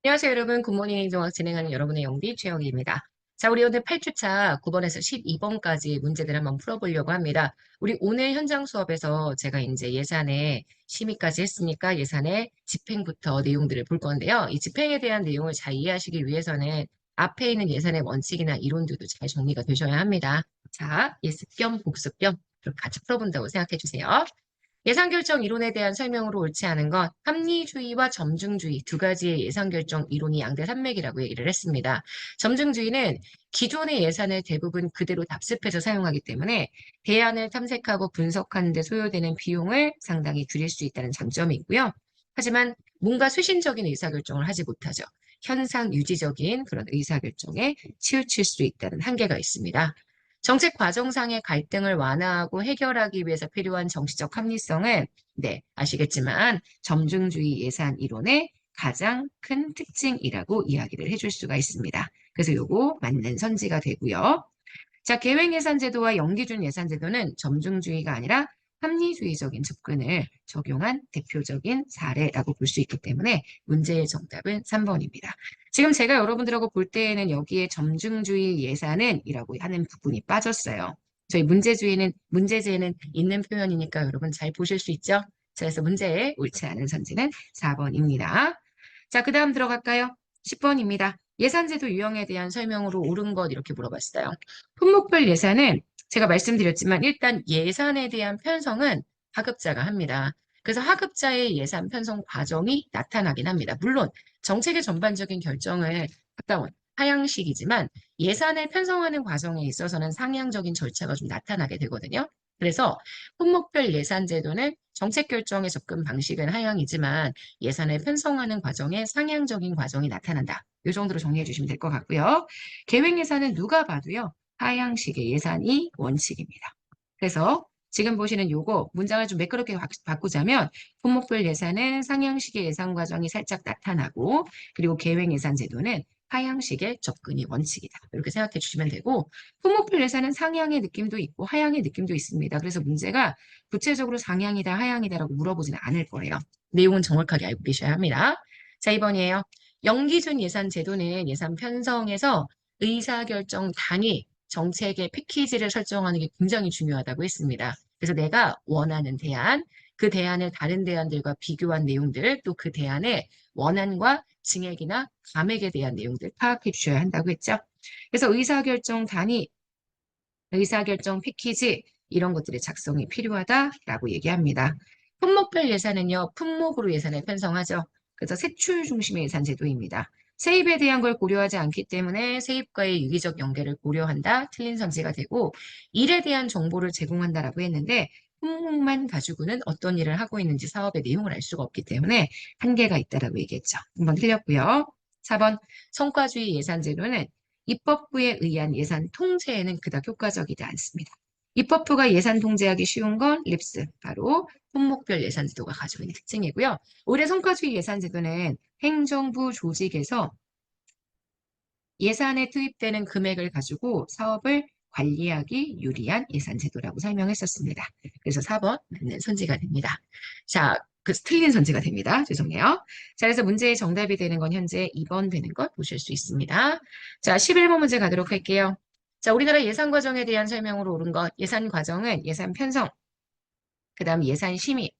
안녕하세요, 여러분. 굿모닝 행정학 진행하는 여러분의 영디 최영희입니다. 자, 우리 오늘 8주차 9번에서 12번까지 문제들 한번 풀어보려고 합니다. 우리 오늘 현장 수업에서 제가 이제 예산에 심의까지 했으니까 예산의 집행부터 내용들을 볼 건데요. 이 집행에 대한 내용을 잘 이해하시기 위해서는 앞에 있는 예산의 원칙이나 이론들도 잘 정리가 되셔야 합니다. 자, 예습 겸 복습 겸 그렇게 같이 풀어본다고 생각해 주세요. 예산결정 이론에 대한 설명으로 옳지 않은 건 합리주의와 점증주의 두 가지의 예산결정 이론이 양대 산맥이라고 얘기를 했습니다. 점증주의는 기존의 예산을 대부분 그대로 답습해서 사용하기 때문에 대안을 탐색하고 분석하는 데 소요되는 비용을 상당히 줄일 수 있다는 장점이 있고요. 하지만 뭔가 쇄신적인 의사결정을 하지 못하죠. 현상 유지적인 그런 의사결정에 치우칠 수 있다는 한계가 있습니다. 정책 과정상의 갈등을 완화하고 해결하기 위해서 필요한 정치적 합리성은 아시겠지만 점증주의 예산 이론의 가장 큰 특징이라고 이야기를 해줄 수가 있습니다. 그래서 요거 맞는 선지가 되고요. 자, 계획예산제도와 연기준 예산제도는 점증주의가 아니라 합리주의적인 접근을 적용한 대표적인 사례라고 볼 수 있기 때문에 문제의 정답은 3번입니다. 지금 제가 여러분들하고 볼 때에는 여기에 점증주의 예산은 이라고 하는 부분이 빠졌어요. 저희 문제제에는 있는 표현이니까 여러분 잘 보실 수 있죠? 자, 그래서 문제에 옳지 않은 선지는 4번입니다. 자, 그 다음 들어갈까요? 10번입니다. 예산제도 유형에 대한 설명으로 옳은 것 이렇게 물어봤어요. 품목별 예산은 제가 말씀드렸지만 일단 예산에 대한 편성은 하급자가 합니다. 그래서 하급자의 예산 편성 과정이 나타나긴 합니다. 물론 정책의 전반적인 결정을 가까운 하향식이지만 예산을 편성하는 과정에 있어서는 상향적인 절차가 좀 나타나게 되거든요. 그래서 품목별 예산 제도는 정책 결정의 접근 방식은 하향이지만 예산을 편성하는 과정에 상향적인 과정이 나타난다. 이 정도로 정리해 주시면 될 것 같고요. 계획 예산은 누가 봐도요. 하향식의 예산이 원칙입니다. 그래서 지금 보시는 요거 문장을 좀 매끄럽게 바꾸자면 품목별 예산은 상향식의 예산 과정이 살짝 나타나고 그리고 계획 예산 제도는 하향식의 접근이 원칙이다. 이렇게 생각해 주시면 되고 품목별 예산은 상향의 느낌도 있고 하향의 느낌도 있습니다. 그래서 문제가 구체적으로 상향이다 하향이다라고 물어보지는 않을 거예요. 내용은 정확하게 알고 계셔야 합니다. 자, 2번이에요. 연기준 예산 제도는 예산 편성에서 의사결정 단위, 정책의 패키지를 설정하는 게 굉장히 중요하다고 했습니다. 그래서 내가 원하는 대안, 그 대안을 다른 대안들과 비교한 내용들, 또 그 대안의 원안과 증액이나 감액에 대한 내용들 파악해 주셔야 한다고 했죠. 그래서 의사결정 단위, 의사결정 패키지 이런 것들의 작성이 필요하다라고 얘기합니다. 품목별 예산은요, 품목으로 예산을 편성하죠. 그래서 세출 중심의 예산 제도입니다. 세입에 대한 걸 고려하지 않기 때문에 세입과의 유기적 연계를 고려한다. 틀린 선지가 되고 일에 대한 정보를 제공한다라고 했는데 품목만 가지고는 어떤 일을 하고 있는지 사업의 내용을 알 수가 없기 때문에 한계가 있다라고 얘기했죠. 한번 틀렸고요. 4번 성과주의 예산 제도는 입법부에 의한 예산 통제에는 그닥 효과적이지 않습니다. 입법부가 예산 통제하기 쉬운 건 립스, 바로 품목별 예산제도가 가지고 있는 특징이고요. 올해 성과주의 예산제도는 행정부 조직에서 예산에 투입되는 금액을 가지고 사업을 관리하기 유리한 예산제도라고 설명했었습니다. 그래서 4번 맞는 선지가 됩니다. 자, 그 틀린 선지가 됩니다. 죄송해요. 자, 그래서 문제의 정답이 되는 건 현재 2번 되는 것 보실 수 있습니다. 자, 11번 문제 가도록 할게요. 자, 우리나라 예산 과정에 대한 설명으로 옳은 것. 예산 과정은 예산 편성, 그 다음 예산 심의,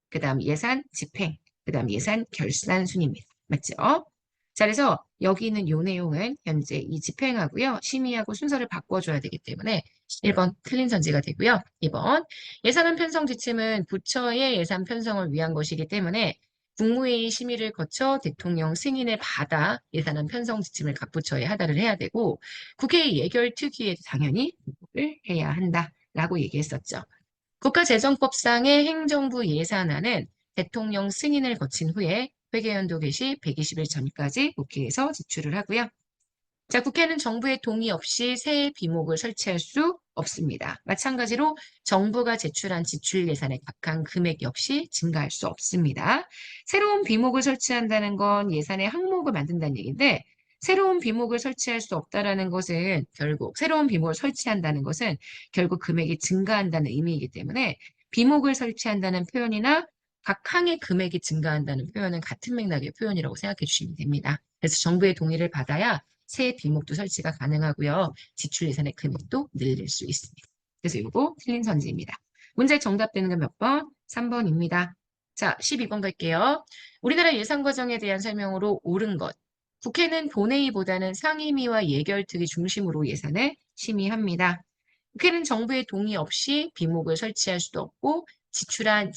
그 다음 예산 집행, 그 다음 예산 결산 순입니다. 맞죠? 자, 그래서 여기 있는 요 내용은 현재 이 집행하고요. 심의하고 순서를 바꿔줘야 되기 때문에 1번 틀린 선지가 되고요. 2번 예산안 편성 지침은 부처의 예산 편성을 위한 것이기 때문에 국무회의 심의를 거쳐 대통령 승인을 받아 예산안 편성 지침을 각 부처에 하달을 해야 되고 국회의 예결 특위에 당연히 보고를 해야 한다라고 얘기했었죠. 국가재정법상의 행정부 예산안은 대통령 승인을 거친 후에 회계연도 개시 120일 전까지 국회에서 제출을 하고요. 자, 국회는 정부의 동의 없이 새 비목을 설치할 수 없습니다. 마찬가지로 정부가 제출한 지출 예산의 각한 금액 역시 증가할 수 없습니다. 새로운 비목을 설치한다는 건 예산의 항목을 만든다는 얘기인데 새로운 비목을 설치할 수 없다라는 것은 결국 새로운 비목을 설치한다는 것은 결국 금액이 증가한다는 의미이기 때문에 비목을 설치한다는 표현이나 각 항의 금액이 증가한다는 표현은 같은 맥락의 표현이라고 생각해 주시면 됩니다. 그래서 정부의 동의를 받아야 새 뒷목도 설치가 가능하고요. 지출 예산의 금액도 늘릴 수 있습니다. 그래서 이거 틀린 선지입니다. 문제 정답되는 건 몇 번? 3번입니다. 자, 12번 갈게요. 우리나라 예산 과정에 대한 설명으로 옳은 것. 국회는 본회의보다는 상임위와 예결특위 중심으로 예산을 심의합니다. 국회는 정부의 동의 없이 뒷목을 설치할 수도 없고 제출한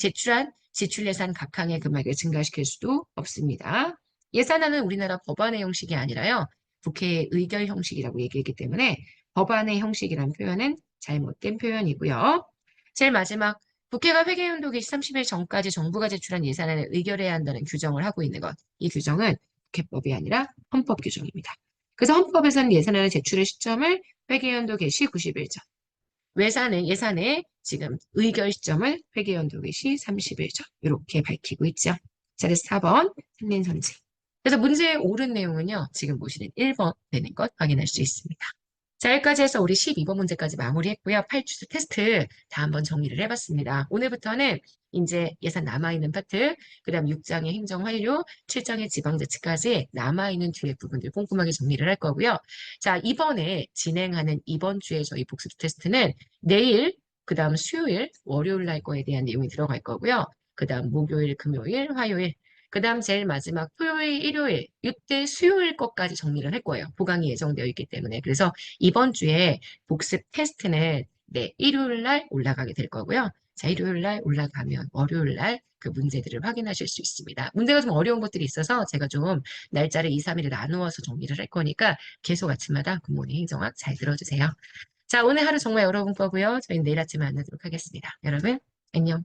지출 예산 각항의 금액을 증가시킬 수도 없습니다. 예산안은 우리나라 법안의 형식이 아니라요. 국회의 의결 형식이라고 얘기했기 때문에 법안의 형식이라는 표현은 잘못된 표현이고요. 제일 마지막, 국회가 회계연도 개시 30일 전까지 정부가 제출한 예산안을 의결해야 한다는 규정을 하고 있는 것. 이 규정은 국회법이 아니라 헌법 규정입니다. 그래서 헌법에서는 예산안의 제출의 시점을 회계연도 개시 90일 전, 예산의 지금 의결 시점을 회계연도 개시 30일 전 이렇게 밝히고 있죠. 자, 그래서 4번 틀린 선지. 그래서 문제의 옳은 내용은요. 지금 보시는 1번 되는 것 확인할 수 있습니다. 자, 여기까지 해서 우리 12번 문제까지 마무리했고요. 8주수 테스트 다 한번 정리를 해봤습니다. 오늘부터는 이제 예산 남아있는 파트, 그 다음 6장의 행정 완료, 7장의 지방자치까지 남아있는 뒤에 부분들 꼼꼼하게 정리를 할 거고요. 자, 이번에 진행하는 이번 주에 저희 복습 테스트는 내일, 그 다음 수요일, 월요일 날 거에 대한 내용이 들어갈 거고요. 그 다음 목요일, 금요일, 화요일, 그 다음 제일 마지막 토요일, 일요일, 이때 수요일 것까지 정리를 할 거예요. 보강이 예정되어 있기 때문에. 그래서 이번 주에 복습 테스트는 네, 일요일 날 올라가게 될 거고요. 자, 일요일 날 올라가면 월요일 날 그 문제들을 확인하실 수 있습니다. 문제가 좀 어려운 것들이 있어서 제가 좀 날짜를 2, 3일에 나누어서 정리를 할 거니까 계속 아침마다 굿모닝 행정학 잘 들어주세요. 자, 오늘 하루 정말 여러분 거고요. 저희는 내일 아침에 만나도록 하겠습니다. 여러분, 안녕.